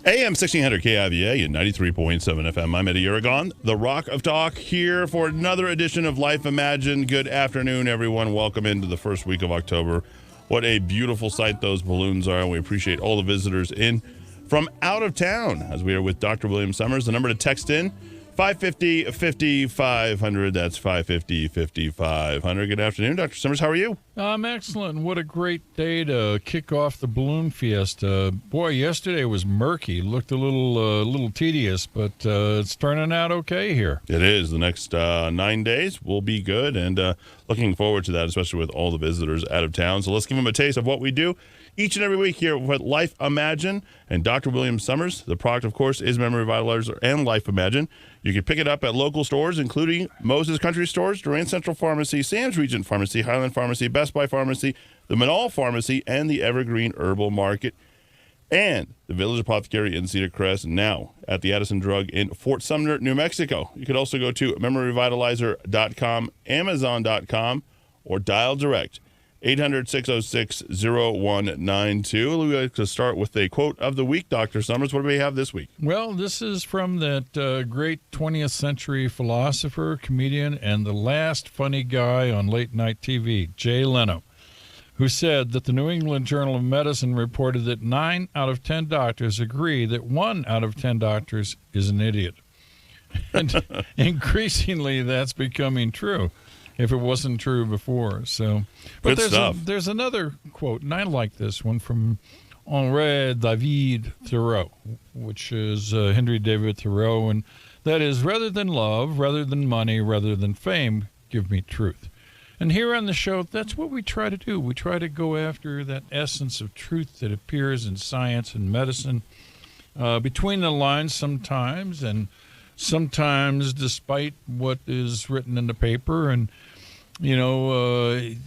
AM 1600 KIVA and 93.7 FM. I'm Eddie Aragon, the Rock of Talk, here for another edition of Life Imagined. Good afternoon, everyone. Welcome into the first week of October. What a beautiful sight those balloons are, and we appreciate all the visitors in from out of town as we are with Dr. William Summers. The number to text in, 550-5500. That's 550-5500. Good afternoon, Dr. Summers. How are you? I'm excellent. What a great day to kick off the balloon fiesta. Boy, yesterday was murky. Looked a little tedious, but it's turning out okay here. It is. The next 9 days will be good, and looking forward to that, especially with all the visitors out of town. So let's give them a taste of what we do each and every week here with Life Imagine and Dr. William Summers. The product, of course, is Memory Revitalizer and Life Imagine. You can pick it up at local stores, including Moses Country Stores, Durant Central Pharmacy, Sam's Regent Pharmacy, Highland Pharmacy, Best Buy Pharmacy, the Manal Pharmacy, and the Evergreen Herbal Market, and the Village Apothecary in Cedar Crest, now at the Addison Drug in Fort Sumner, New Mexico. You could also go to memoryrevitalizer.com, amazon.com, or dial direct 800-606-0192. We like to start with a quote of the week. Dr. Summers, what do we have this week? Well, this is from that great 20th century philosopher, comedian, and the last funny guy on late-night TV, Jay Leno, who said that the New England Journal of Medicine reported that 9 out of 10 doctors agree that 1 out of 10 doctors is an idiot. And increasingly, that's becoming true, if it wasn't true before. So, but good stuff. There's another quote, and I like this one, from Henri David Thoreau, which is Henry David Thoreau, and that is, rather than love, rather than money, rather than fame, give me truth. And here on the show, that's what we try to do. We try to go after that essence of truth that appears in science and medicine, between the lines sometimes, and sometimes despite what is written in the paper. And, you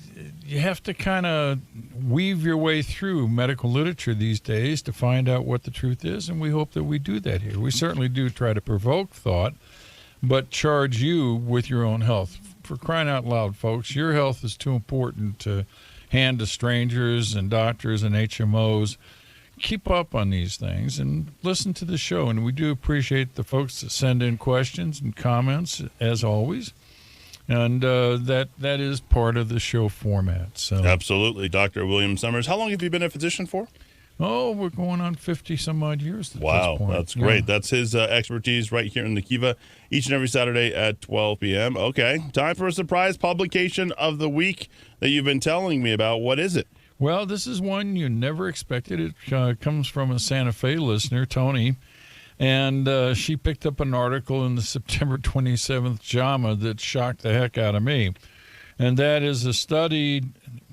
have to kind of weave your way through medical literature these days to find out what the truth is, and we hope that we do that here. We certainly do try to provoke thought, but charge you with your own health. For crying out loud, folks, your health is too important to hand to strangers and doctors and HMOs. Keep up on these things and listen to the show. And we do appreciate the folks that send in questions and comments, as always. And that is part of the show format. So Absolutely. Dr. William Summers, how long have you been a physician for? Oh, we're going on 50-some-odd years at wow, this point. That's great. Yeah. That's his expertise right here in the Kiva each and every Saturday at 12 p.m. Okay, time for a surprise publication of the week that you've been telling me about. What is it? Well, this is one you never expected. It comes from a Santa Fe listener, Tony, and she picked up an article in the September 27th JAMA that shocked the heck out of me. And that is a study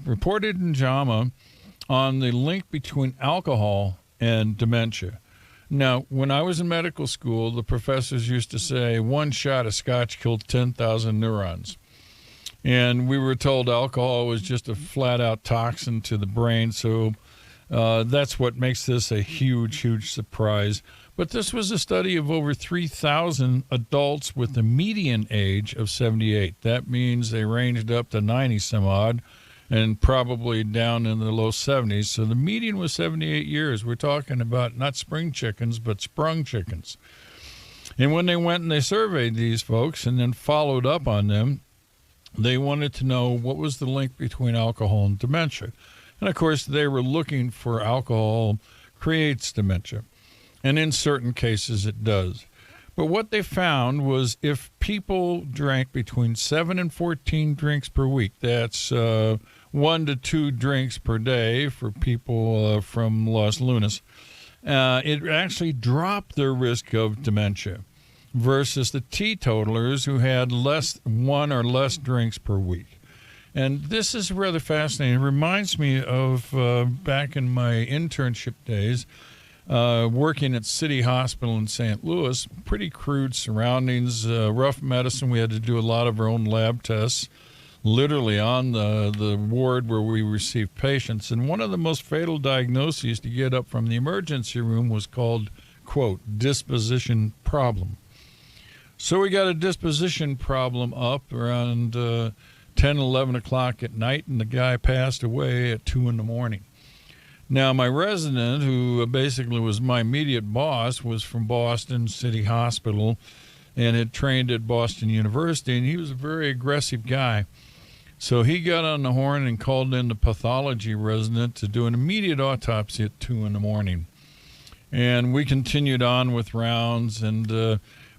reported in JAMA on the link between alcohol and dementia. Now, when I was in medical school, the professors used to say 1 shot of scotch killed 10,000 neurons. And we were told alcohol was just a flat-out toxin to the brain, so that's what makes this a huge, huge surprise. But this was a study of over 3,000 adults with a median age of 78. That means they ranged up to 90-some-odd and probably down in the low 70s. So the median was 78 years. We're talking about not spring chickens, but sprung chickens. And when they went and they surveyed these folks and then followed up on them, they wanted to know what was the link between alcohol and dementia. And, of course, they were looking for alcohol creates dementia. And in certain cases, it does. But what they found was if people drank between 7 and 14 drinks per week, that's 1 to 2 drinks per day for people from Los Lunas, it actually dropped their risk of dementia versus the teetotalers who had 1 or less drinks per week. And this is rather fascinating. It reminds me of back in my internship days, working at City Hospital in St. Louis. Pretty crude surroundings, rough medicine. We had to do a lot of our own lab tests, literally on the ward where we received patients. And one of the most fatal diagnoses to get up from the emergency room was called, quote, disposition problem. So we got a disposition problem up around 10, 11 o'clock at night, and the guy passed away at 2 in the morning. Now, my resident, who basically was my immediate boss, was from Boston City Hospital and had trained at Boston University, and he was a very aggressive guy. So he got on the horn and called in the pathology resident to do an immediate autopsy at 2 in the morning. And we continued on with rounds, and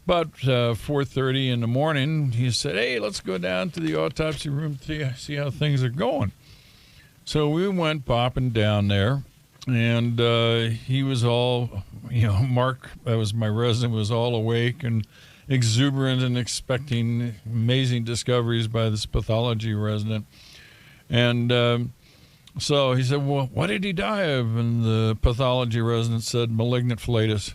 about 4:30 in the morning, he said, "Hey, let's go down to the autopsy room to see how things are going." So we went bopping down there, and he was all, Mark, that was my resident, was all awake and exuberant and expecting amazing discoveries by this pathology resident. And so he said, "Well, what did he die of?" And the pathology resident said, "Malignant flatus."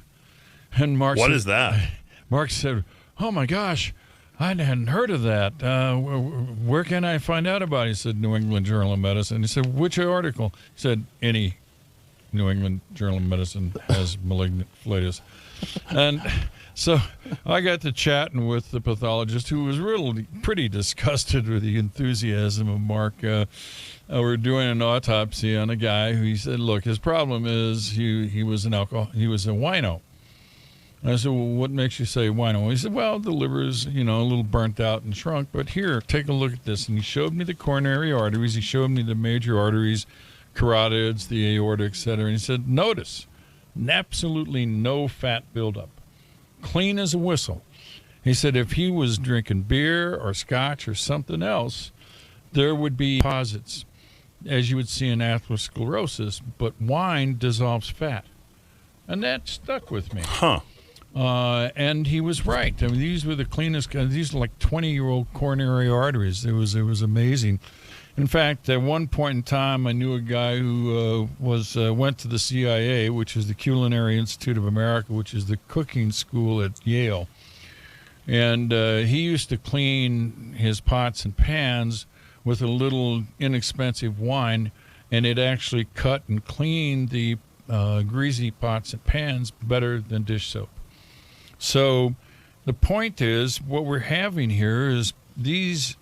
And Mark What said, is that? Mark said, "Oh my gosh, I hadn't heard of that. Where can I find out about it?" He said, "New England Journal of Medicine." He said, "Which article?" He said, "Any New England Journal of Medicine has malignant flatus." And so I got to chatting with the pathologist, who was really pretty disgusted with the enthusiasm of Mark. We're doing an autopsy on a guy who he said, look, his problem is he was a wino. I said, "Well, what makes you say wino?" He said, "Well, the liver's, a little burnt out and shrunk, but here, take a look at this." And he showed me the coronary arteries. He showed me the major arteries, carotids, the aorta, etc. And he said, "Notice, absolutely no fat buildup. Clean as a whistle." He said if he was drinking beer or scotch or something else, there would be deposits, as you would see in atherosclerosis, but wine dissolves fat. And that stuck with me. Huh. And he was right. I mean, these were the cleanest. These are like 20-year-old coronary arteries. It was amazing. In fact, at one point in time, I knew a guy who went to the CIA, which is the Culinary Institute of America, which is the cooking school at Yale. And he used to clean his pots and pans with a little inexpensive wine, and it actually cut and cleaned the greasy pots and pans better than dish soap. So the point is, what we're having here is these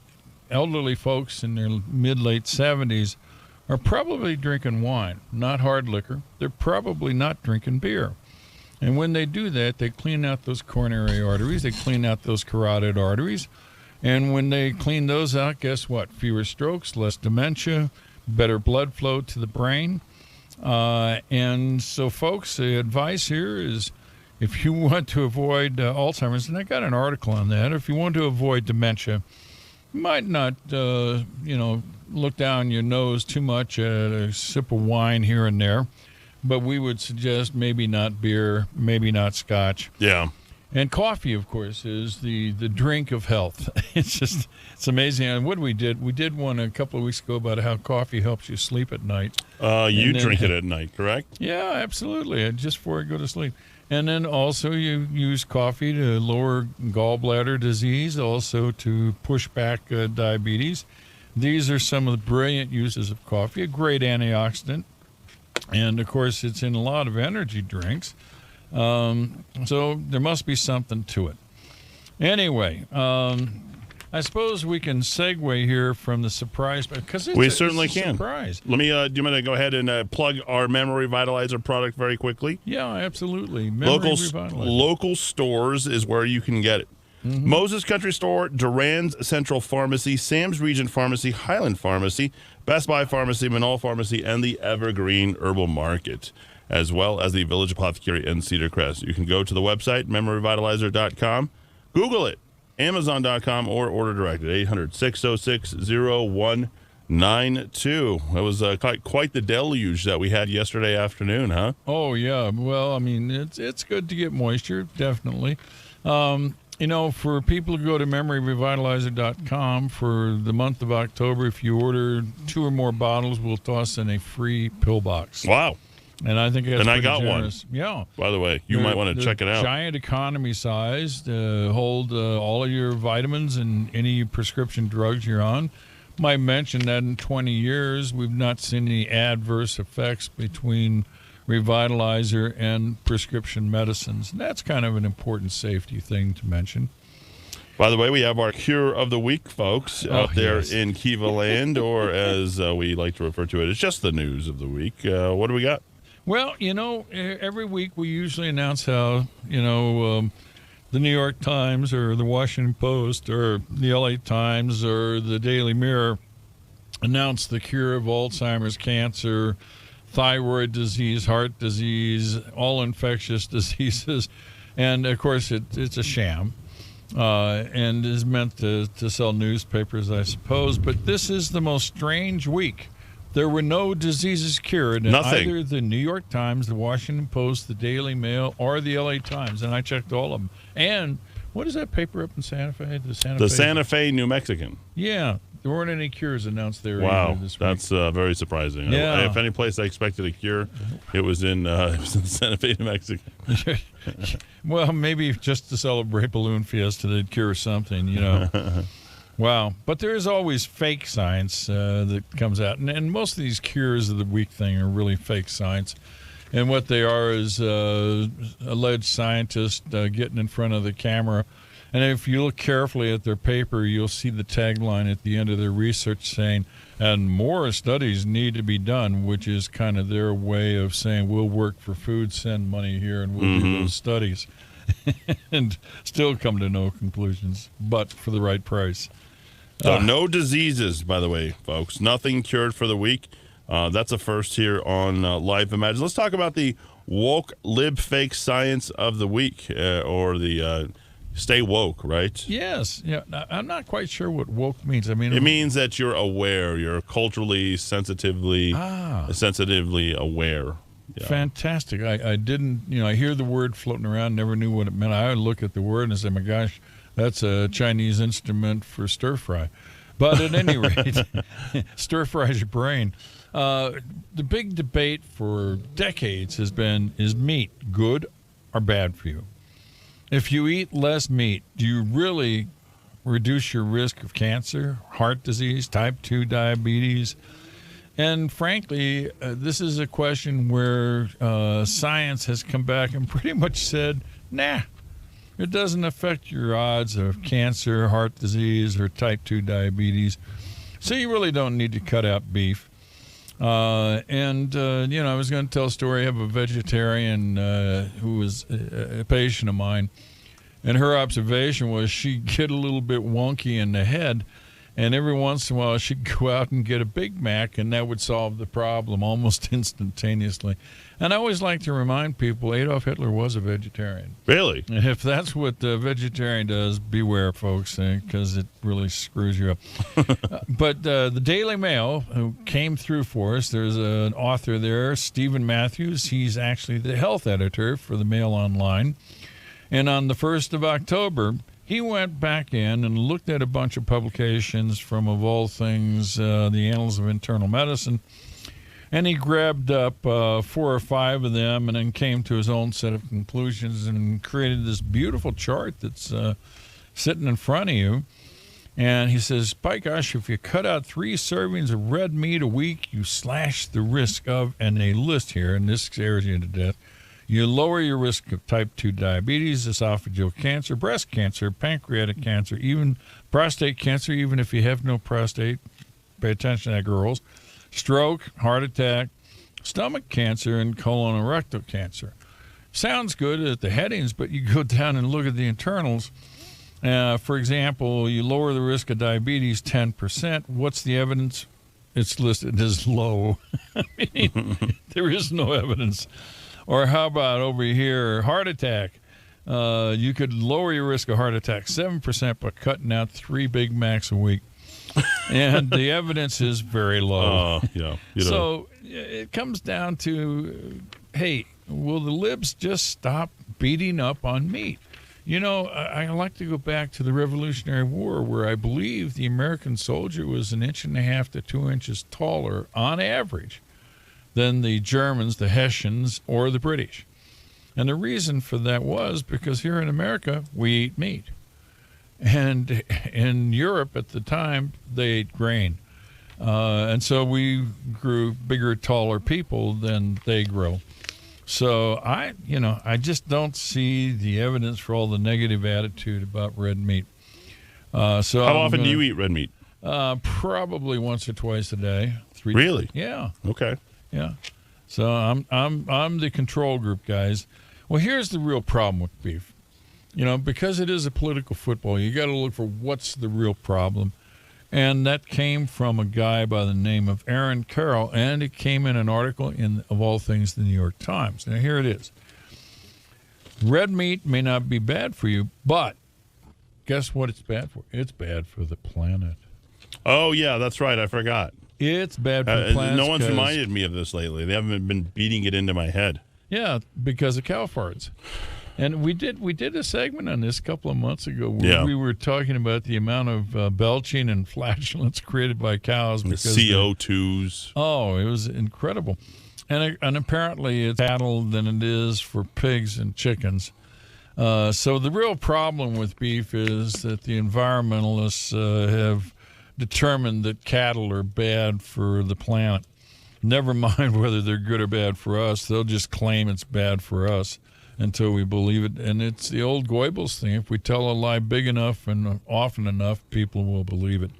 elderly folks in their mid-late 70s are probably drinking wine, not hard liquor. They're probably not drinking beer. And when they do that, they clean out those coronary arteries, they clean out those carotid arteries. And when they clean those out, guess what? Fewer strokes, less dementia, better blood flow to the brain. And so, folks, the advice here is, if you want to avoid Alzheimer's, and I got an article on that, if you want to avoid dementia, you might not, look down your nose too much at a sip of wine here and there, but we would suggest maybe not beer, maybe not scotch. Yeah. And coffee, of course, is the drink of health. It's amazing. And what we did one a couple of weeks ago about how coffee helps you sleep at night. You drink it at night, correct? Yeah, absolutely. Just before I go to sleep. And then also you use coffee to lower gallbladder disease, also to push back diabetes. These are some of the brilliant uses of coffee, a great antioxidant. And, of course, it's in a lot of energy drinks. So there must be something to it. Anyway, I suppose we can segue here from the surprise, because we certainly can. Surprise. Let me. Do you want to go ahead and plug our Memory Revitalizer product very quickly? Yeah, absolutely. Local stores is where you can get it. Mm-hmm. Moses Country Store, Durand's Central Pharmacy, Sam's Regent Pharmacy, Highland Pharmacy, Best Buy Pharmacy, Manal Pharmacy, and the Evergreen Herbal Market, as well as the Village Apothecary in Cedar Crest. You can go to the website, memoryrevitalizer.com, Google it, Amazon.com, or order direct at 800-606-0192. That was quite the deluge that we had yesterday afternoon, huh? Oh, yeah. Well, I mean, it's good to get moisture, definitely. For people who go to memoryrevitalizer.com for the month of October, if you order 2 or more bottles, we'll toss in a free pill box. Wow. And I think that's and I pretty got generous. one. Yeah. By the way, you might want to check it out. Giant economy size to hold all of your vitamins and any prescription drugs you're on. Might mention that in 20 years, we've not seen any adverse effects between Revitalizer and prescription medicines. And that's kind of an important safety thing to mention. By the way, we have our cure of the week, folks, out there yes. in Kiva land, or as we like to refer to it, it's just the news of the week. What do we got? Well, every week we usually announce how, the New York Times or the Washington Post or the LA Times or the Daily Mirror announce the cure of Alzheimer's, cancer, thyroid disease, heart disease, all infectious diseases. And, of course, it's a sham and is meant to sell newspapers, I suppose. But this is the most strange week. There were no diseases cured in either the New York Times, the Washington Post, the Daily Mail, or the LA Times. And I checked all of them. And what is that paper up in Santa Fe? The Santa Fe New Mexican. Yeah. There weren't any cures announced there wow, either this week. That's very surprising. Yeah. If any place I expected a cure, it was in Santa Fe, New Mexico. Well, maybe just to celebrate Balloon Fiesta, they'd cure something, Wow. But there is always fake science that comes out. And most of these cures of the week thing are really fake science. And what they are is alleged scientists getting in front of the camera. And if you look carefully at their paper, you'll see the tagline at the end of their research saying, and more studies need to be done, which is kind of their way of saying, we'll work for food, send money here, and we'll do those studies. And still come to no conclusions, but for the right price. So no diseases, by the way, folks. Nothing cured for the week. That's a first here on Life Imagine. Let's talk about the woke lib fake science of the week, or the stay woke, right? Yes. Yeah. I'm not quite sure what woke means. I mean, it means that you're aware. You're culturally, sensitively aware. Yeah. Fantastic. I didn't, I hear the word floating around, never knew what it meant. I would look at the word and say, my gosh, that's a Chinese instrument for stir fry. But at any rate, stir fries your brain. The big debate for decades has been, is meat good or bad for you? If you eat less meat, do you really reduce your risk of cancer, heart disease, type 2 diabetes? And frankly, this is a question where science has come back and pretty much said, nah, it doesn't affect your odds of cancer, heart disease, or type 2 diabetes. So you really don't need to cut out beef. I was going to tell a story. I have a vegetarian who was a patient of mine, and her observation was she'd get a little bit wonky in the head, and every once in a while she'd go out and get a Big Mac, and that would solve the problem almost instantaneously. And I always like to remind people Adolf Hitler was a vegetarian. Really? And if that's what the vegetarian does, beware, folks, because it really screws you up. But the Daily Mail, who came through for us, there's an author there, Stephen Matthews. He's actually the health editor for the Mail Online. And on the 1st of October, he went back in and looked at a bunch of publications from, of all things, the Annals of Internal Medicine. And he grabbed up 4 or 5 of them and then came to his own set of conclusions and created this beautiful chart that's sitting in front of you. And he says, by gosh, if you cut out 3 servings of red meat a week, you slash the risk of, and they list here, and this scares you to death, you lower your risk of type 2 diabetes, esophageal cancer, breast cancer, pancreatic cancer, even prostate cancer, even if you have no prostate. Pay attention to that, girls. Stroke, heart attack, stomach cancer, and colon and rectal cancer. Sounds good at the headings, but you go down and look at the internals. For example, you lower the risk of diabetes 10%. What's the evidence? It's listed as low. I mean, there is no evidence. Or how about over here, heart attack? You could lower your risk of heart attack 7% by cutting out 3 Big Macs a week. And the evidence is very low. Yeah. So it comes down to, hey, will the libs just stop beating up on meat? I like to go back to the Revolutionary War, where I believe the American soldier was 1.5 inches to 2 inches taller on average than the Germans, the Hessians, or the British. And the reason for that was because here in America, we eat meat. And in Europe at the time, they ate grain. And so we grew bigger, taller people than they grow. So I just don't see the evidence for all the negative attitude about red meat. So How often do you eat red meat? Probably once or twice a day. Really? Yeah. Okay. Yeah. So I'm the control group, guys. Well, here's the real problem with beef. Because it is a political football, you got to look for what's the real problem. And that came from a guy by the name of Aaron Carroll, and it came in an article in, of all things, the New York Times. Now, here it is. Red meat may not be bad for you, but guess what it's bad for? It's bad for the planet. Oh, yeah, that's right. I forgot. It's bad for the planet. No one's reminded me of this lately. They haven't been beating it into my head. Yeah, because of cow farts. And we did a segment on this a couple of months ago where we were talking about the amount of belching and flatulence created by cows. Because CO2s. It was incredible. And apparently it's cattle than it is for pigs and chickens. So the real problem with beef is that the environmentalists have determined that cattle are bad for the planet. Never mind whether they're good or bad for us. They'll just claim it's bad for us until we believe it. And it's the old Goebbels thing. If we tell a lie big enough and often enough, people will believe it.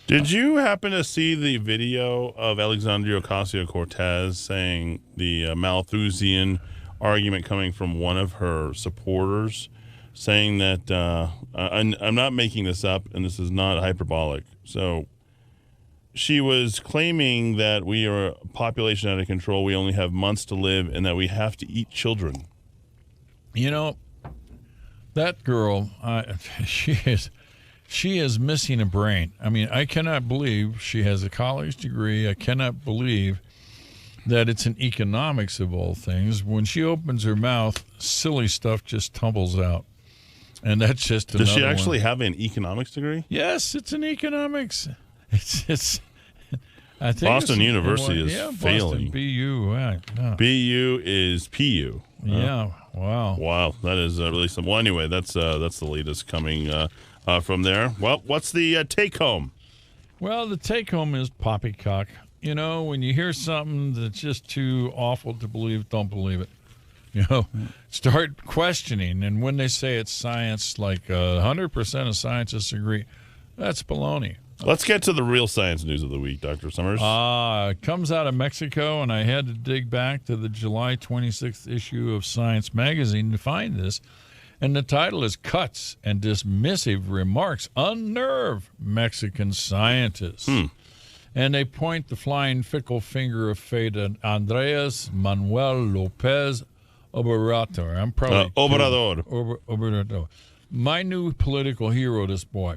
Did you happen to see the video of Alexandria Ocasio-Cortez saying the Malthusian argument coming from one of her supporters, saying that, I'm not making this up, and this is not hyperbolic. So she was claiming that we are a population out of control, we only have months to live, and that we have to eat children. That girl, she is missing a brain. I mean, I cannot believe she has a college degree. I cannot believe that it's in economics of all things. When she opens her mouth, silly stuff just tumbles out. And that's just another Does she actually one. have an economics degree? Yes, it's in economics. It's I think Boston University is failing. Boston, BU. Right. Yeah. BU is PU. Yeah. Wow. Wow. That is really some. Well, anyway, that's the latest coming from there. Well, what's the take home? Well, the take home is poppycock. When you hear something that's just too awful to believe, don't believe it. Start questioning. And when they say it's science, like 100% of scientists agree, that's baloney. Let's get to the real science news of the week, Dr. Summers. It comes out of Mexico, and I had to dig back to the July 26th issue of Science magazine to find this. And the title is Cuts and Dismissive Remarks Unnerve Mexican Scientists. And they point the flying fickle finger of fate at Andres Manuel Lopez Obrador. I'm probably Obrador. My new political hero, this boy.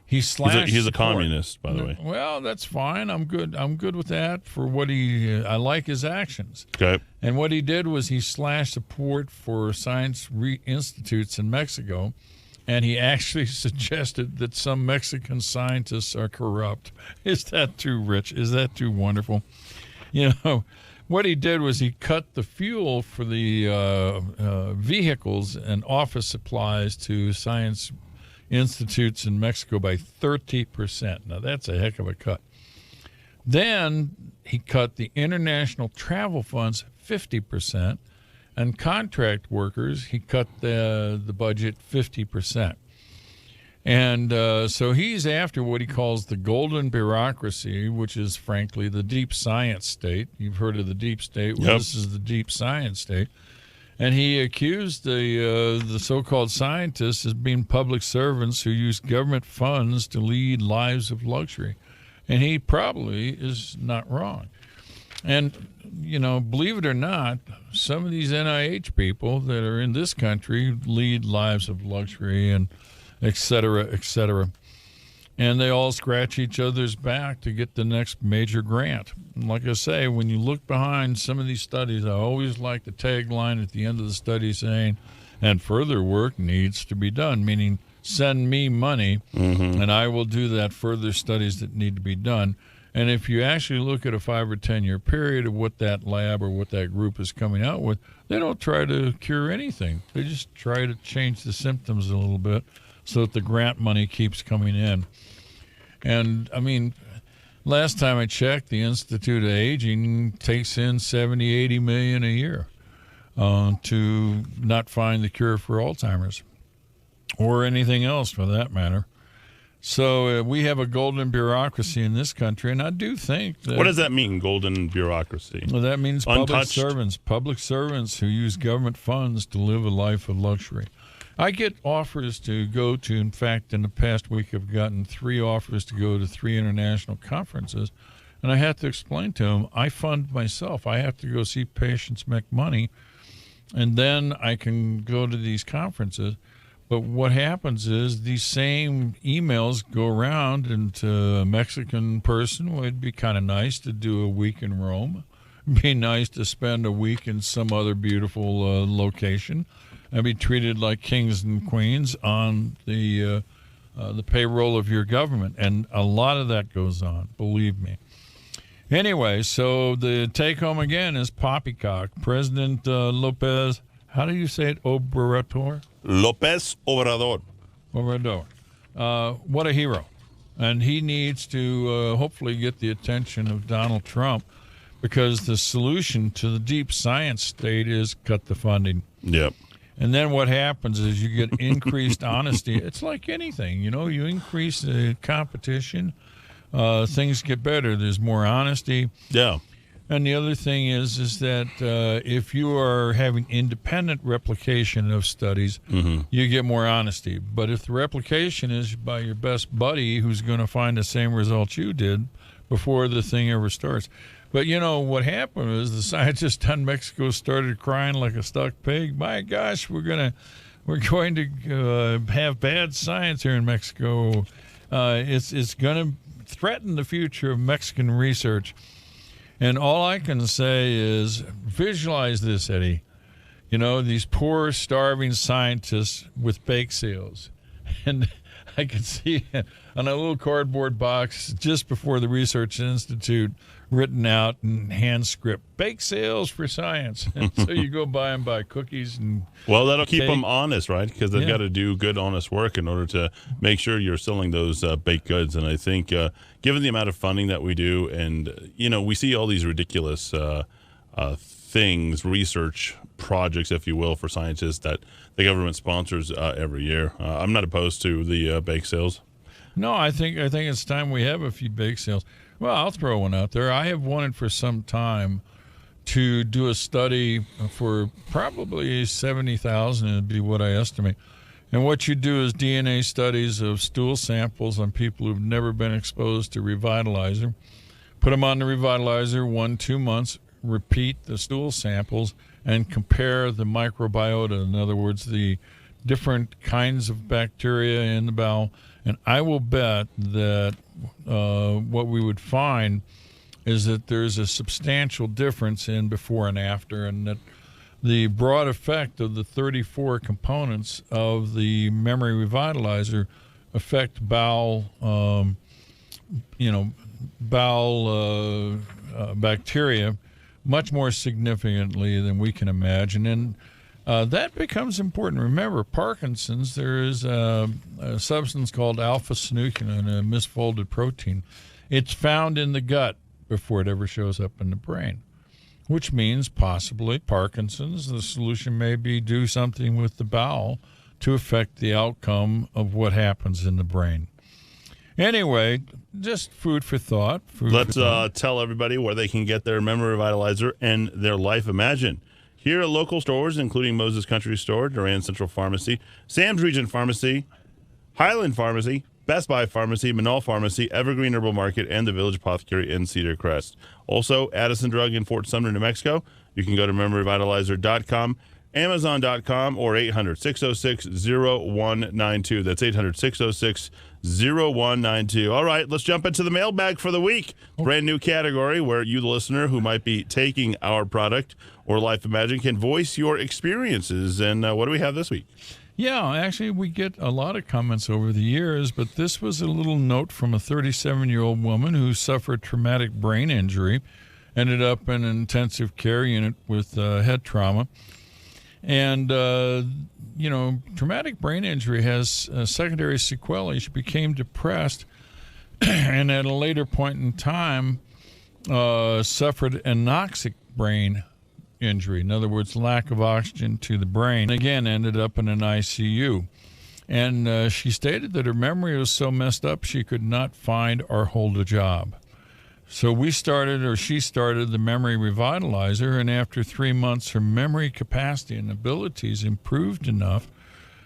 He's a communist, by the way. Well, that's fine. I'm good with that. For what I like his actions. Okay. And what he did was he slashed support for science institutes in Mexico, and he actually suggested that some Mexican scientists are corrupt. Is that too rich? Is that too wonderful? What he did was he cut the fuel for the vehicles and office supplies to science institutes in Mexico by 30%. Now, that's a heck of a cut. Then he cut the international travel funds 50%, and contract workers, he cut the budget 50%. And so he's after what he calls the golden bureaucracy, which is, frankly, the deep science state. You've heard of the deep state. Well, This is the deep science state. And he accused the so-called scientists as being public servants who use government funds to lead lives of luxury. And he probably is not wrong. And, believe it or not, some of these NIH people that are in this country lead lives of luxury and et cetera, et cetera. And they all scratch each other's back to get the next major grant. And like I say, when you look behind some of these studies, I always like the tagline at the end of the study saying, and further work needs to be done, meaning send me money, and I will do that further studies that need to be done. And if you actually look at a 5 or 10 year period of what that lab or what that group is coming out with, they don't try to cure anything. They just try to change the symptoms a little bit so that the grant money keeps coming in. And, I mean, last time I checked, the Institute of Aging takes in $70, $80 million a year to not find the cure for Alzheimer's. or anything else for that matter. So we have a golden bureaucracy in this country, and I do think that... What does that mean, golden bureaucracy? Well, that means Untouched? public servants who use government funds to live a life of luxury. I get offers to go to, in fact, in the past week, I've gotten 3 offers to go to 3 international conferences, and I have to explain to them, I fund myself. I have to go see patients make money, and then I can go to these conferences. But what happens is these same emails go around, and to a Mexican person, well, it'd be kind of nice to do a week in Rome. It'd be nice to spend a week in some other beautiful location and be treated like kings and queens on the payroll of your government. And a lot of that goes on, believe me. Anyway, so the take-home again is poppycock. President Lopez, how do you say it, Obrador? López Obrador. What a hero. And he needs to hopefully get the attention of Donald Trump, because the solution to the deep science state is cut the funding. Yep. And then what happens is you get increased honesty. It's like anything, you increase the competition, things get better. There's more honesty. Yeah. And the other thing is that if you are having independent replication of studies, you get more honesty. But if the replication is by your best buddy who's going to find the same results you did before the thing ever starts. But, what happened is the scientists down in Mexico started crying like a stuck pig. My gosh, we're going to have bad science here in Mexico. It's going to threaten the future of Mexican research. And all I can say is visualize this, Eddie. These poor, starving scientists with bake sales. And I can see on a little cardboard box just before the Research Institute written out in hand script, bake sales for science. And so you go by and buy cookies and well, that'll keep cake. them honest, right? Because they've got to do good, honest work in order to make sure you're selling those baked goods. And I think given the amount of funding that we do, and, we see all these ridiculous things, research projects, if you will, for scientists that the government sponsors every year. I'm not opposed to the bake sales. No, I think it's time we have a few bake sales. Well, I'll throw one out there. I have wanted for some time to do a study for probably 70,000, it'd be what I estimate. And what you do is DNA studies of stool samples on people who've never been exposed to Revitalizer. Put them on the Revitalizer 1-2 months, repeat the stool samples, and compare the microbiota, in other words, the different kinds of bacteria in the bowel. And I will bet that what we would find is that there's a substantial difference in before and after, and that the broad effect of the 34 components of the memory revitalizer affect bowel bacteria much more significantly than we can imagine. And that becomes important. Remember, Parkinson's, there is a substance called alpha-synuclein, a misfolded protein. It's found in the gut before it ever shows up in the brain, which means possibly Parkinson's. The solution may be do something with the bowel to affect the outcome of what happens in the brain. Anyway, just food for thought. Let's tell everybody where they can get their Memory Revitalizer and their Life Imagine. Here at local stores, including Moses Country Store, Duran Central Pharmacy, Sam's Region Pharmacy, Highland Pharmacy, Best Buy Pharmacy, Manal Pharmacy, Evergreen Herbal Market, and the Village Apothecary in Cedar Crest. Also, Addison Drug in Fort Sumner, New Mexico. You can go to memoryrevitalizer.com, Amazon.com, or 800-606-0192. That's 800-606-0192. All right, let's jump into the mailbag for the week. Brand new category where you, the listener, who might be taking our product or Life Imagine, can voice your experiences. And what do we have this week? Yeah, actually, we get a lot of comments over the years, but this was a little note from a 37-year-old woman who suffered traumatic brain injury, ended up in an intensive care unit with head trauma. And, traumatic brain injury has secondary sequelae. She became depressed and at a later point in time suffered anoxic brain injury. In other words, lack of oxygen to the brain. Again, ended up in an ICU. And she stated that her memory was so messed up she could not find or hold a job. So she started the Memory Revitalizer, and after 3 months, her memory capacity and abilities improved enough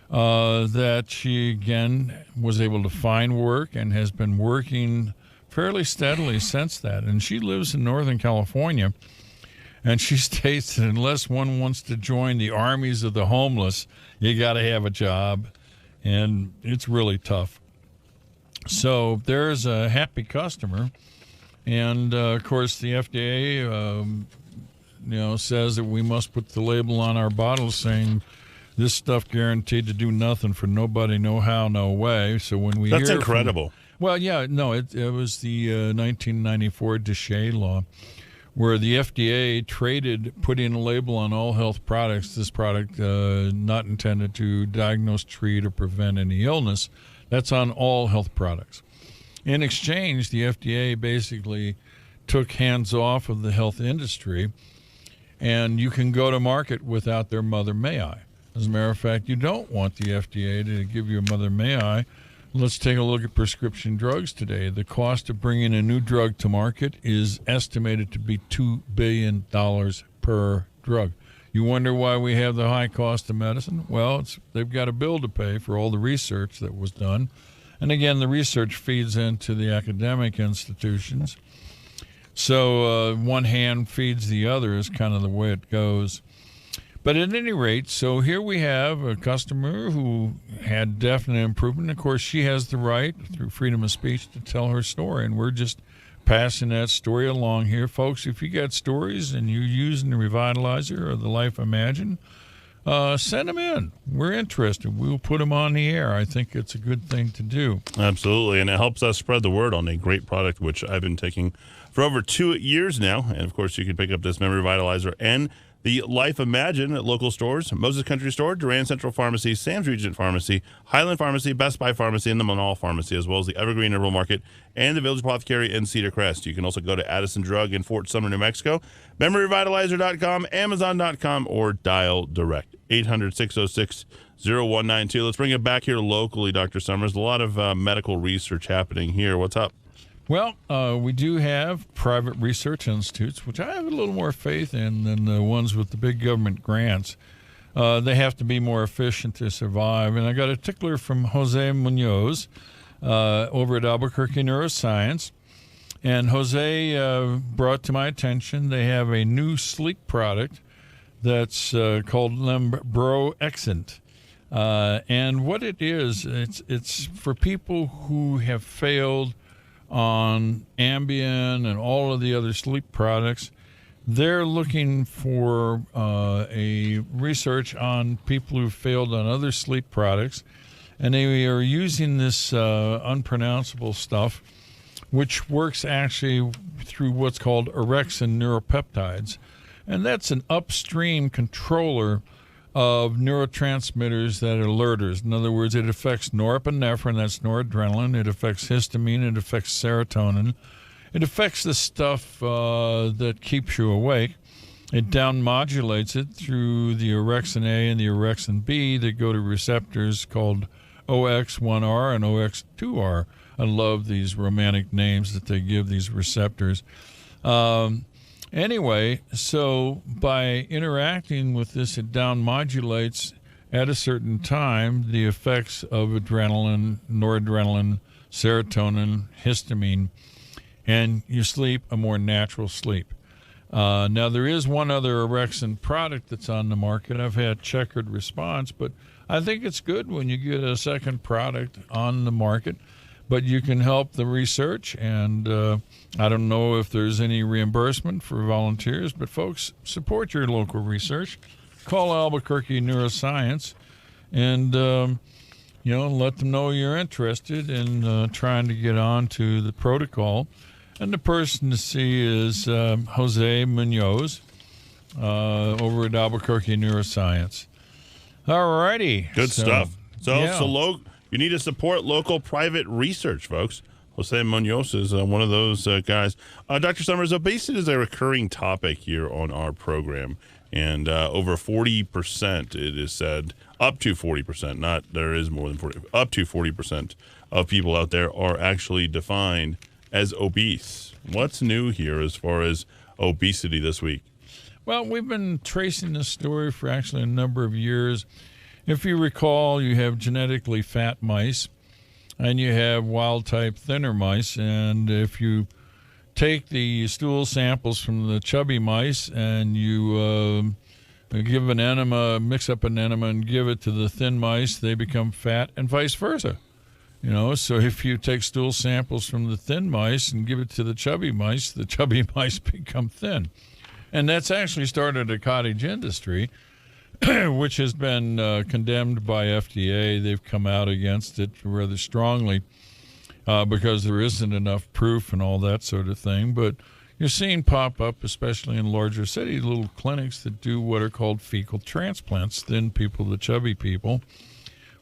that she again was able to find work and has been working fairly steadily since that. And she lives in Northern California, and she states that unless one wants to join the armies of the homeless, you got to have a job, and it's really tough. So there's a happy customer. And, of course, the FDA, says that we must put the label on our bottles saying this stuff guaranteed to do nothing for nobody, no how, no way. So when we That's incredible. It was the 1994 Deshay law, where the FDA traded putting a label on all health products, this product not intended to diagnose, treat, or prevent any illness. That's on all health products. In exchange, the FDA basically took hands off of the health industry, and you can go to market without their mother may I. As a matter of fact, you don't want the FDA to give you a mother may I. Let's take a look at prescription drugs today. The cost of bringing a new drug to market is estimated to be $2 billion per drug. You wonder why we have the high cost of medicine? Well, they've got a bill to pay for all the research that was done. And again, the research feeds into the academic institutions. So one hand feeds the other is kind of the way it goes. But at any rate, so here we have a customer who had definite improvement. Of course, she has the right, through freedom of speech, to tell her story. And we're just passing that story along here. Folks, if you got stories and you're using the Revitalizer or the Life Imagine, send them in. We're interested. We'll put them on the air. I think it's a good thing to do. Absolutely, and it helps us spread the word on a great product, which I've been taking for over 2 years now. And, of course, you can pick up this Memory Revitalizer and the Life Imagine at local stores: Moses Country Store, Duran Central Pharmacy, Sam's Regent Pharmacy, Highland Pharmacy, Best Buy Pharmacy, and the Manal Pharmacy, as well as the Evergreen Herbal Market and the Village Apothecary in Cedar Crest. You can also go to Addison Drug in Fort Sumner, New Mexico, MemoryRevitalizer.com, Amazon.com, or dial direct 800-606-0192. Let's bring it back here locally, Dr. Summers. A lot of medical research happening here. What's up? Well, we do have private research institutes, which I have a little more faith in than the ones with the big government grants. They have to be more efficient to survive. And I got a tickler from Jose Munoz over at Albuquerque Neuroscience. And Jose brought to my attention they have a new sleep product that's called Lembroexant. And what it is, it's for people who have failed on Ambien and all of the other sleep products. They're looking for a research on people who failed on other sleep products, and they are using this unpronounceable stuff, which works actually through what's called orexin neuropeptides, and that's an upstream controller of neurotransmitters that are alerters. In other words, it affects norepinephrine, that's noradrenaline. It affects histamine. It affects serotonin. It affects the stuff that keeps you awake. It down-modulates it through the orexin A and the orexin B that go to receptors called OX1R and OX2R. I love these romantic names that they give these receptors. Anyway, so by interacting with this, it down-modulates at a certain time the effects of adrenaline, noradrenaline, serotonin, histamine, and you sleep a more natural sleep. Now, there is one other orexin product that's on the market. I've had checkered response, but I think it's good when you get a second product on the market. But you can help the research, and I don't know if there's any reimbursement for volunteers, but folks, support your local research. Call Albuquerque Neuroscience and, let them know you're interested in trying to get on to the protocol. And the person to see is Jose Munoz over at Albuquerque Neuroscience. All righty. Good stuff. You need to support local private research, folks. Jose Munoz is one of those guys. Dr. Summers, obesity is a recurring topic here on our program. And over 40%, it is said, up to 40%, not there is more than 40, up to 40% of people out there are actually defined as obese. What's new here as far as obesity this week? Well, we've been tracing this story for actually a number of years. If you recall, you have genetically fat mice and you have wild-type thinner mice. And if you take the stool samples from the chubby mice and you give an enema, mix up an enema and give it to the thin mice, they become fat, and vice versa. So if you take stool samples from the thin mice and give it to the chubby mice become thin. And that's actually started a cottage industry, which has been condemned by FDA. They've come out against it rather strongly because there isn't enough proof and all that sort of thing. But you're seeing pop up, especially in larger cities, little clinics that do what are called fecal transplants, thin people to chubby people.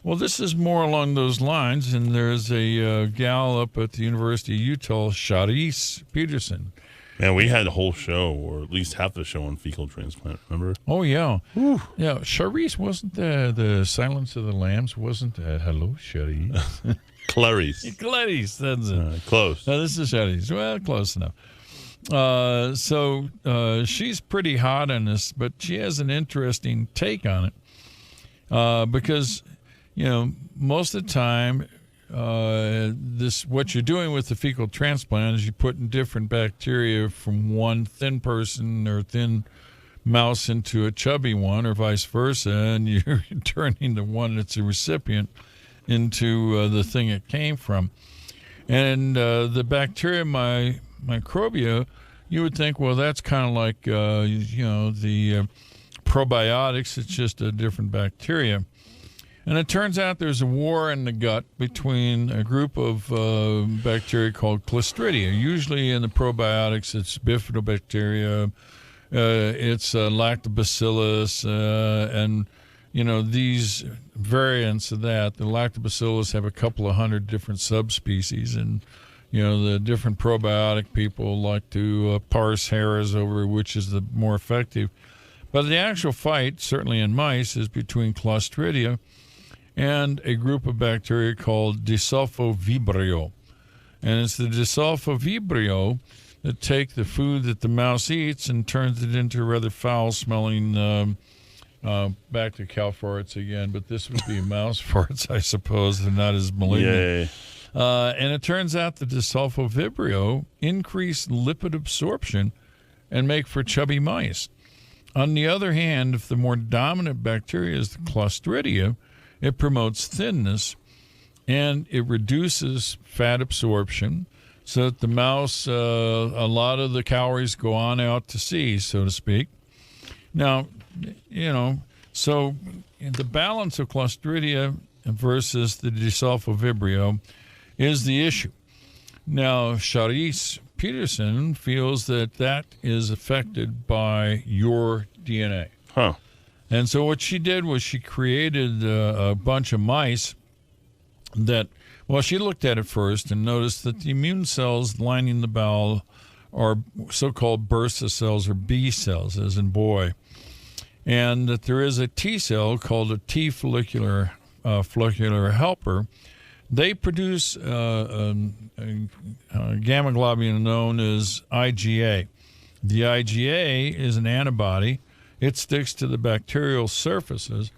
Well, this is more along those lines, and there's a gal up at the University of Utah, Charisse Peterson. Man, we had a whole show, or at least half the show, on fecal transplant, remember? Oh, yeah. Whew. Yeah, Charisse wasn't the Silence of the Lambs, wasn't hello, Charisse? Clarice. Clarice, that's it. Close. This is Charisse. Well, close enough. So she's pretty hot on this, but she has an interesting take on it because, most of the time, what you're doing with the fecal transplant is you're putting different bacteria from one thin person or thin mouse into a chubby one, or vice versa, and you're turning the one that's a recipient into the thing it came from. And the bacteria, microbia, you would think, well, that's kind of like the probiotics. It's just a different bacteria. And it turns out there's a war in the gut between a group of bacteria called Clostridia. Usually in the probiotics, it's bifidobacteria, it's lactobacillus, and these variants of that. The lactobacillus have a couple of hundred different subspecies, and the different probiotic people like to parse hairs over which is the more effective. But the actual fight, certainly in mice, is between Clostridia and a group of bacteria called Desulfovibrio. And it's the Desulfovibrio that take the food that the mouse eats and turns it into rather foul-smelling, back to cow farts again, but this would be mouse farts, I suppose. They're not as malignant. Yay. And it turns out the Desulfovibrio increase lipid absorption and make for chubby mice. On the other hand, if the more dominant bacteria is the Clostridia, it promotes thinness, and it reduces fat absorption so that the mouse, a lot of the calories go on out to sea, so to speak. Now, so the balance of Clostridia versus the Desulfovibrio is the issue. Now, Charisse Peterson feels that is affected by your DNA. Huh. And so what she did was she created a bunch of mice that, she looked at it first and noticed that the immune cells lining the bowel are so-called bursa cells, or B cells, as in boy, and that there is a T cell called a T follicular helper. They produce a gamma globulin known as IgA. The IgA is an antibody. It sticks to the bacterial surfaces,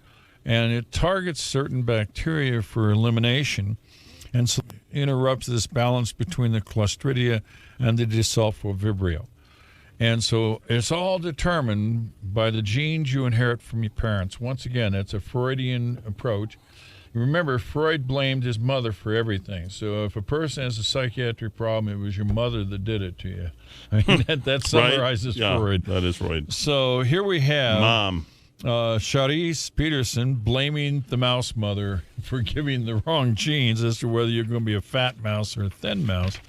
and it targets certain bacteria for elimination, and so interrupts this balance between the Clostridia and the Desulfovibrio. And so it's all determined by the genes you inherit from your parents. Once again, that's a Freudian approach. Remember, Freud blamed his mother for everything. So if a person has a psychiatric problem, it was your mother that did it to you. I mean, that summarizes right? Freud. Yeah, that is Freud. So here we have Mom. Charisse Peterson blaming the mouse mother for giving the wrong genes as to whether you're going to be a fat mouse or a thin mouse.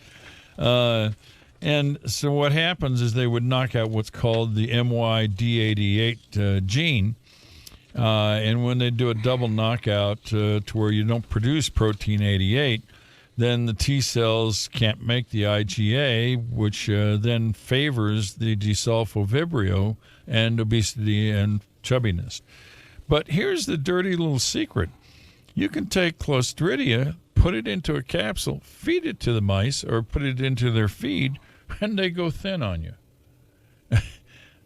And so what happens is they would knock out what's called the MYD88 gene. And when they do a double knockout to where you don't produce protein 88, then the T cells can't make the IgA, which then favors the desulfovibrio and obesity and chubbiness. But here's the dirty little secret. You can take Clostridia, put it into a capsule, feed it to the mice, or put it into their feed, and they go thin on you.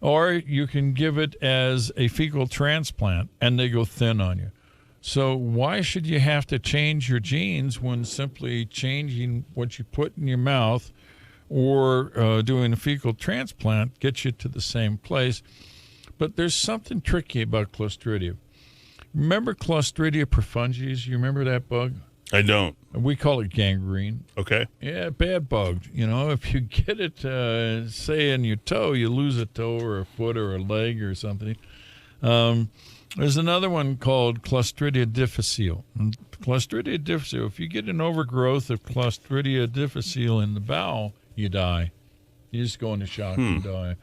Or you can give it as a fecal transplant, and they go thin on you. So why should you have to change your genes when simply changing what you put in your mouth or doing a fecal transplant gets you to the same place? But there's something tricky about Clostridia. Remember Clostridia perfringens? You remember that bug? I don't. We call it gangrene. Okay. Yeah, bad bug. You know, if you get it, say, in your toe, you lose a toe or a foot or a leg or something. There's another one called Clostridia difficile. And Clostridia difficile, if you get an overgrowth of Clostridia difficile in the bowel, you die. You just go into shock and die.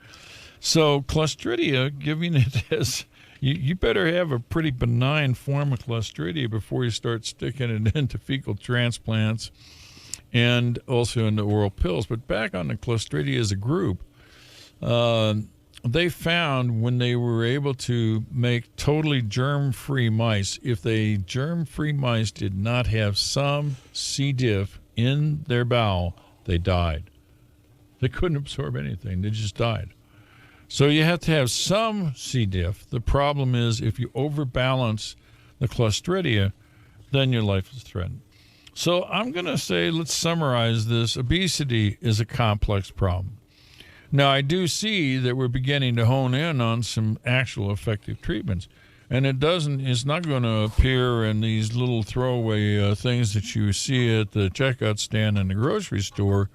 So Clostridia, giving it as... You better have a pretty benign form of Clostridia before you start sticking it into fecal transplants and also into oral pills. But back on the Clostridia as a group, they found when they were able to make totally germ-free mice, if the germ-free mice did not have some C. diff in their bowel, they died. They couldn't absorb anything. They just died. So you have to have some C. diff. The problem is if you overbalance the Clostridia, then your life is threatened. So I'm going to say, let's summarize this. Obesity is a complex problem. Now, I do see that we're beginning to hone in on some actual effective treatments. And it's not going to appear in these little throwaway things that you see at the checkout stand in the grocery store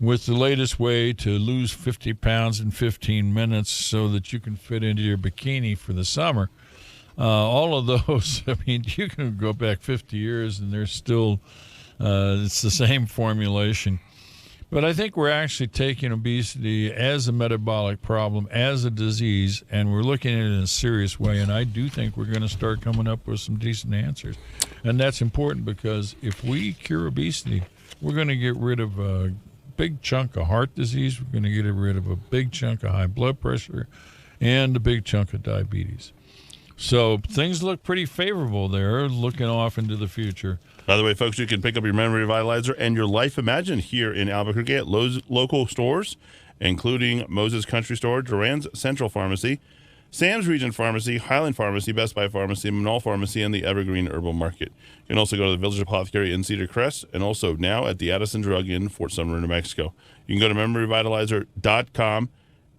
with the latest way to lose 50 pounds in 15 minutes so that you can fit into your bikini for the summer. All of those, I mean, you can go back 50 years and there's still, it's the same formulation. But I think we're actually taking obesity as a metabolic problem, as a disease, and we're looking at it in a serious way. And I do think we're going to start coming up with some decent answers. And that's important because if we cure obesity, we're going to get rid of big chunk of heart disease. We're going to get rid of a big chunk of high blood pressure and a big chunk of diabetes. So things look pretty favorable there, looking off into the future. By the way, folks, you can pick up your Memory Revitalizer and your Life Imagine here in Albuquerque at local stores, including Moses Country Store, Duran's Central Pharmacy, Sam's Region Pharmacy, Highland Pharmacy, Best Buy Pharmacy, Manal Pharmacy, and the Evergreen Herbal Market. You can also go to the Village Apothecary in Cedar Crest and also now at the Addison Drug in Fort Sumner, New Mexico. You can go to memoryrevitalizer.com,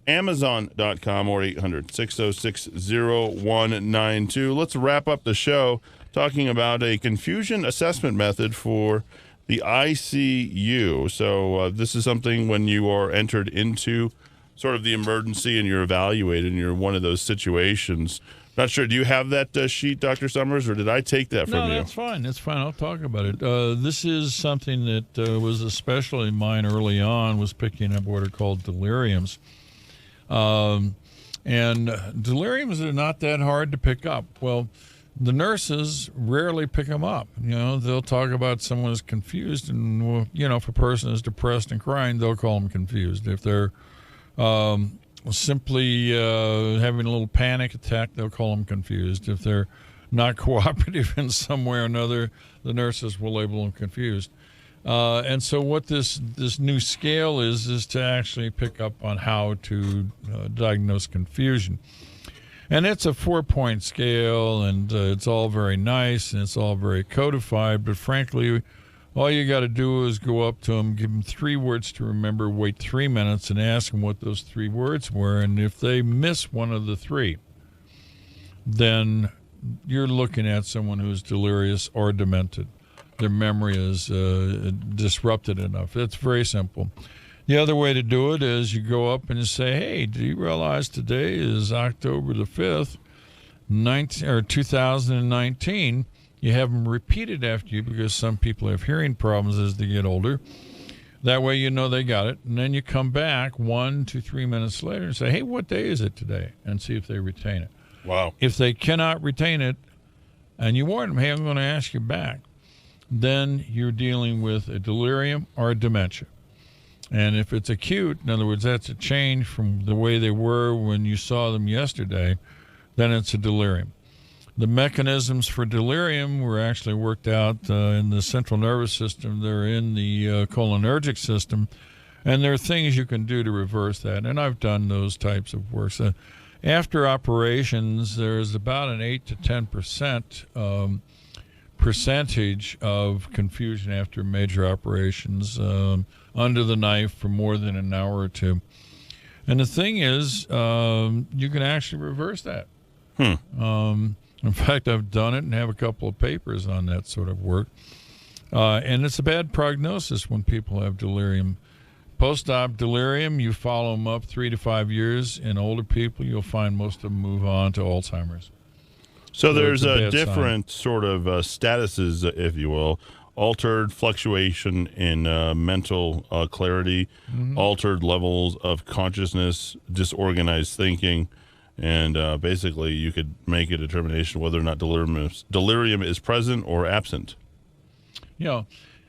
Amazon.com, or 800-606-0192. Let's wrap up the show talking about a confusion assessment method for the ICU. So this is something when you are entered into sort of the emergency and you're evaluated and you're in one of those situations. Not sure. Do you have that sheet, Dr. Summers, or did I take that from you? No, that's fine. That's fine. I'll talk about it. This is something that was especially mine early on, was picking up what are called deliriums. And deliriums are not that hard to pick up. Well, the nurses rarely pick them up. You know, they'll talk about someone is confused, and, well, you know, if a person is depressed and crying, they'll call them confused. If they're simply having a little panic attack, they'll call them confused. If they're not cooperative in some way or another, the nurses will label them confused. And so what this new scale is to actually pick up on how to diagnose confusion. And it's a 4-point scale, and it's all very nice, and it's all very codified. But frankly, all you got to do is go up to them, give them 3 words to remember, wait 3 minutes, and ask them what those 3 words were. And if they miss one of the 3, then you're looking at someone who's delirious or demented. Their memory is disrupted enough. It's very simple. The other way to do it is you go up and you say, hey, do you realize today is October the 5th, 2019? You have them repeat it after you because some people have hearing problems as they get older. That way you know they got it. And then you come back 1 to 3 minutes later and say, hey, what day is it today? And see if they retain it. Wow. If they cannot retain it, and you warn them, hey, I'm going to ask you back. then you're dealing with a delirium or a dementia. And if it's acute, in other words, that's a change from the way they were when you saw them yesterday, then it's a delirium. The mechanisms for delirium were actually worked out in the central nervous system. They're in the cholinergic system, and there are things you can do to reverse that. And I've done those types of work. So after operations, there's about an 8 to 10% percentage of confusion after major operations under the knife for more than an hour or two. And the thing is, you can actually reverse that. In fact, I've done it and have a couple of papers on that sort of work. And it's a bad prognosis when people have delirium. Post-op delirium, you follow them up 3 to 5 years. In older people, you'll find most of them move on to Alzheimer's. So there's a different sort of statuses, if you will. Altered fluctuation in mental clarity, altered levels of consciousness, disorganized thinking, and basically you could make a determination whether or not delirium is present or absent. Yeah.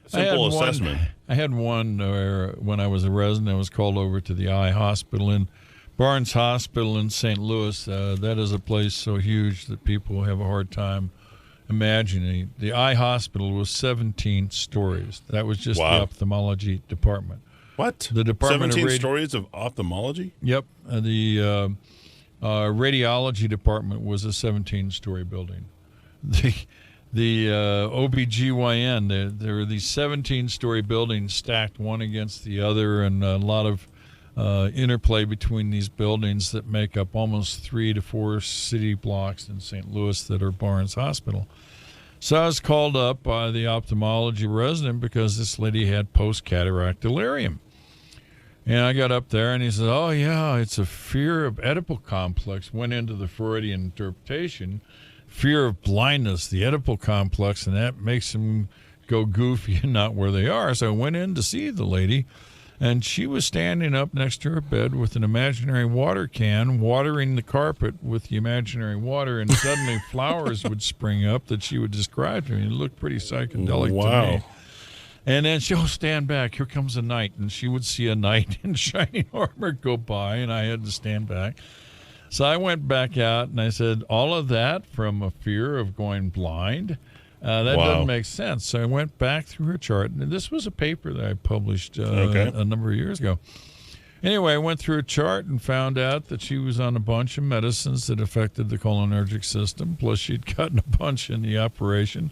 Simple assessment. I had one where when I was a resident, I was called over to the eye hospital in Barnes Hospital in St. Louis. That is a place so huge that people have a hard time imagining. The eye hospital was 17 stories. That was just the ophthalmology department. What? The department 17 stories of ophthalmology? Yep. The radiology department was a 17-story building. The OBGYN, there were these 17-story buildings stacked one against the other, and a lot of interplay between these buildings that make up almost 3 to 4 city blocks in St. Louis that are Barnes Hospital. So I was called up by the ophthalmology resident because this lady had post-cataract delirium. And I got up there and he said, oh, yeah, it's a fear of Oedipal complex. Went into the Freudian interpretation, fear of blindness, the Oedipal complex, and that makes them go goofy and not where they are. So I went in to see the lady, and she was standing up next to her bed with an imaginary water can, watering the carpet with the imaginary water, and suddenly flowers would spring up that she would describe to me. It looked pretty psychedelic to me. And then she'll stand back. Here comes a knight. And she would see a knight in shining armor go by, and I had to stand back. So I went back out, and I said, all of that from a fear of going blind? That doesn't make sense. So I went back through her chart. And this was a paper that I published a number of years ago. Anyway, I went through a chart and found out that she was on a bunch of medicines that affected the cholinergic system, plus she'd gotten a bunch in the operation.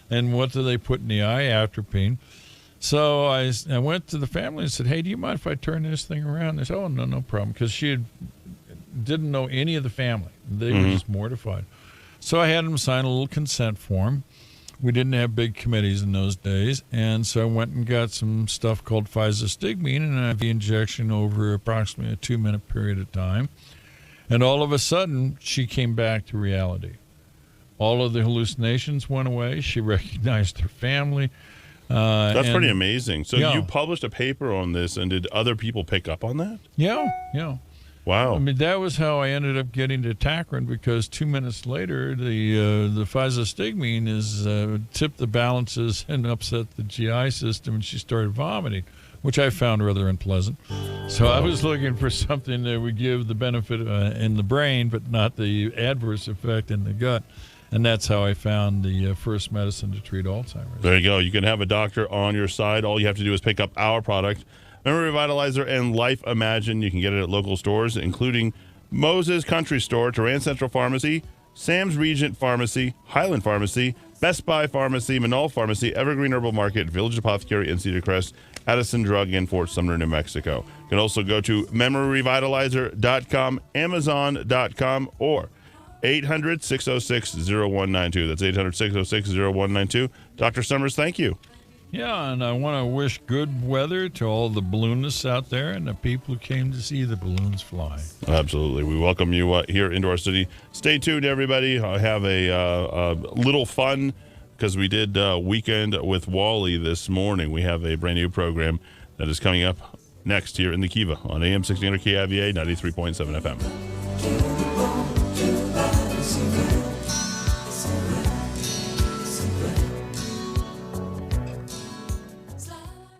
And what do they put in the eye? Atropine. So I went to the family and said, hey, do you mind if I turn this thing around? They said, oh, no problem, because she didn't know any of the family. They were just mortified. So I had them sign a little consent form. We didn't have big committees in those days, and so I went and got some stuff called physostigmine, and an IV injection over approximately a 2-minute period of time. And all of a sudden, she came back to reality. All of the hallucinations went away. She recognized her family. That's pretty amazing. So you published a paper on this, and did other people pick up on that? Yeah. Wow. I mean, that was how I ended up getting to Tacron, because 2 minutes later, the physostigmine is tipped the balances and upset the GI system, and she started vomiting, which I found rather unpleasant. So I was looking for something that would give the benefit in the brain, but not the adverse effect in the gut. And that's how I found the first medicine to treat Alzheimer's. There you go. You can have a doctor on your side. All you have to do is pick up our product, Memory Revitalizer and Life Imagine. You can get it at local stores, including Moses Country Store, Turan Central Pharmacy, Sam's Regent Pharmacy, Highland Pharmacy, Best Buy Pharmacy, Manal Pharmacy, Evergreen Herbal Market, Village Apothecary in Cedar Crest, Addison Drug in Fort Sumner, New Mexico. You can also go to memoryrevitalizer.com, amazon.com, or 800-606-0192. That's 800-606-0192. Dr. Summers, thank you. Yeah, and I want to wish good weather to all the balloonists out there and the people who came to see the balloons fly. Absolutely. We welcome you here into our city. Stay tuned, everybody. I have a little fun because we did Weekend with Wally this morning. We have a brand new program that is coming up next here in the Kiva on AM 1600 KIVA 93.7 FM.